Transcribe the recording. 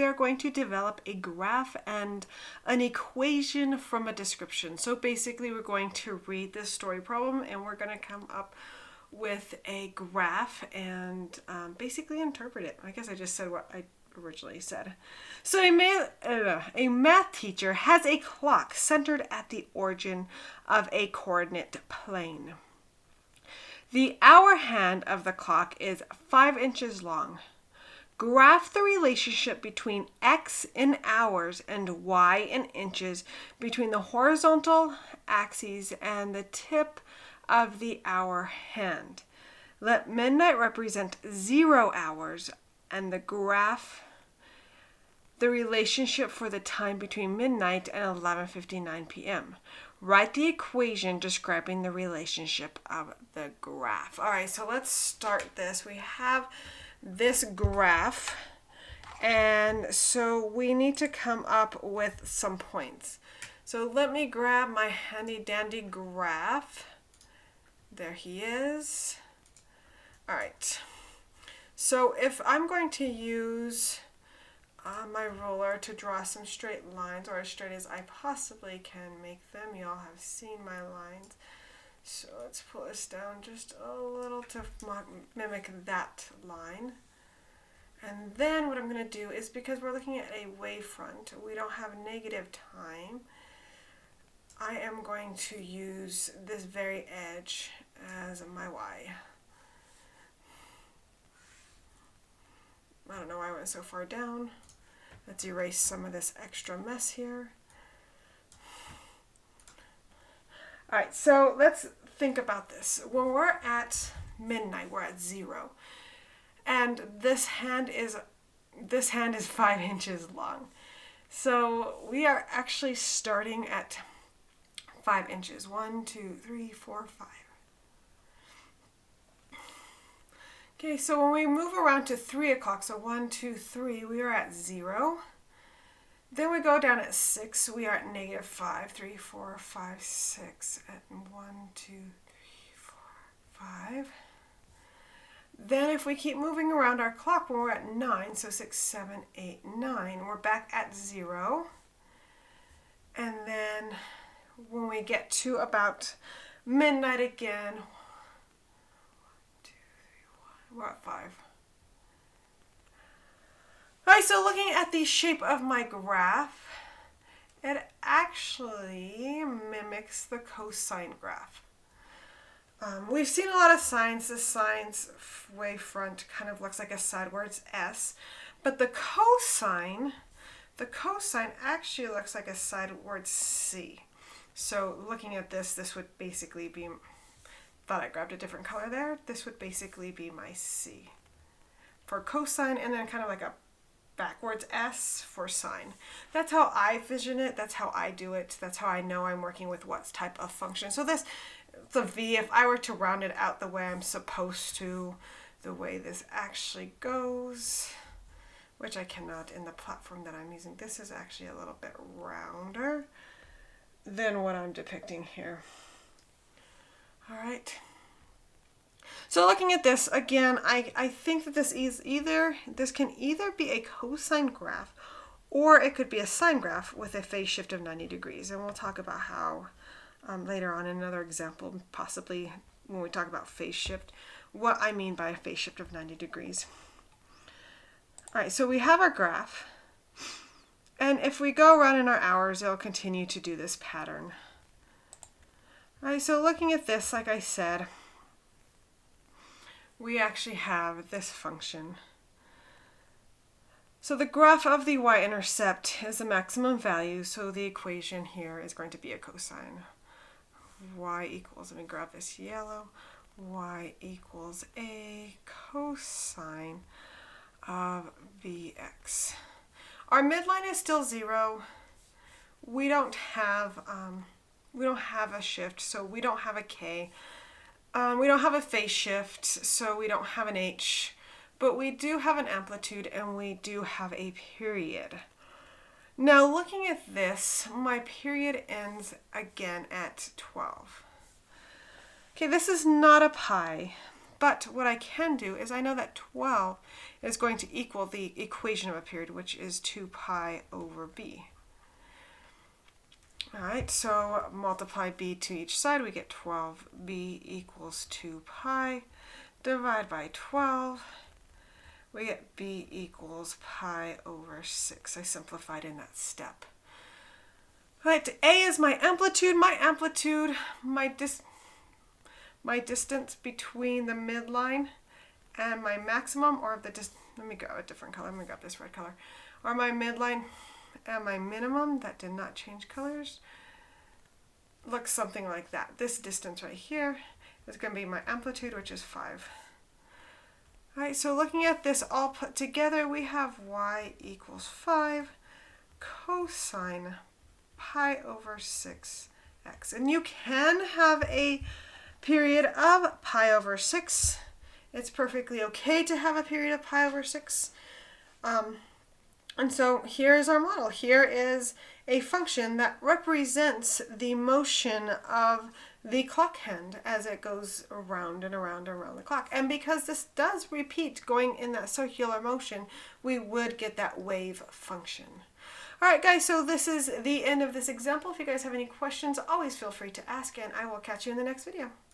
we are going to develop a graph and an equation from a description. So basically we're going to read this story problem and we're going to come up with a graph and basically interpret it. I guess I just said what I originally said. So a math teacher has a clock centered at the origin of a coordinate plane. The hour hand of the clock is 5 inches long. Graph the relationship between x in hours and y in inches between the horizontal axes and the tip of the hour hand. Let midnight represent 0 hours and the graph the relationship for the time between midnight and 11:59 p.m. Write the equation describing the relationship of the graph. All right, so let's start this. We have this graph, and so we need to come up with some points. So let me grab my handy dandy graph. There he is. All right, so if I'm going to use my ruler to draw some straight lines, or as straight as I possibly can make them. You all have seen my lines. So let's pull this down just a little to mimic that line. And then what I'm going to do is, because we're looking at a wavefront, we don't have negative time, I am going to use this very edge as my y. I don't know why I went so far down. Let's erase some of this extra mess here. All right, so let's think about this. When we're at midnight, we're at 0. And this hand is 5 inches long. So we are actually starting at 5 inches. 1, 2, 3, 4, 5. Okay, so when we move around to 3 o'clock, so 1, 2, 3, we are at 0. Then we go down at 6, we are at negative 5, 3, 4, 5, 6, at 1, 2, 3, 4, 5. Then if we keep moving around our clock, when we're at 9, so 6, 7, 8, 9, we're back at 0. And then when we get to about midnight again, we're at 5. All right, so looking at the shape of my graph, it actually mimics the cosine graph. We've seen a lot of signs. The sine's wavefront kind of looks like a sidewards S, but the cosine actually looks like a sidewards C. So looking at this, this would basically be, thought I grabbed a different color there. This would basically be my C for cosine, and then kind of like a backwards S for sine. That's how I vision it. That's how I do it. That's how I know I'm working with what type of function. So this, the V, if I were to round it out the way I'm supposed to, the way this actually goes, which I cannot in the platform that I'm using, this is actually a little bit rounder than what I'm depicting here. All right. So looking at this again, I think that this can either be a cosine graph or it could be a sine graph with a phase shift of 90 degrees. And we'll talk about how later on in another example, possibly when we talk about phase shift, what I mean by a phase shift of 90 degrees. All right, so we have our graph. And if we go around in our hours, it'll continue to do this pattern. All right, so looking at this, like I said, we actually have this function. So the graph of the y-intercept is the maximum value, so the equation here is going to be a cosine. Y equals, let me grab this yellow, y equals a cosine of Vx. Our midline is still 0. We don't have a shift, so we don't have a K. We don't have a phase shift, so we don't have an H, but we do have an amplitude and we do have a period. Now looking at this, my period ends again at 12. Okay, this is not a pi, but what I can do is I know that 12 is going to equal the equation of a period, which is 2 pi over b. All right, so multiply b to each side, we get 12b equals 2 pi. Divide by 12, we get b equals pi over 6. I simplified in that step. All right, a is my amplitude. My distance between the midline and my maximum, or let me grab a different color. I'm going to grab this red color. Or my midline and my minimum, that did not change colors, looks something like that. This distance right here is going to be my amplitude, which is 5. All right, so looking at this all put together, we have y equals 5 cosine pi over 6x. And you can have a period of pi over 6. It's perfectly okay to have a period of pi over 6. And so here is our model. Here is a function that represents the motion of the clock hand as it goes around and around and around the clock. And because this does repeat going in that circular motion, we would get that wave function. All right, guys, so this is the end of this example. If you guys have any questions, always feel free to ask, and I will catch you in the next video.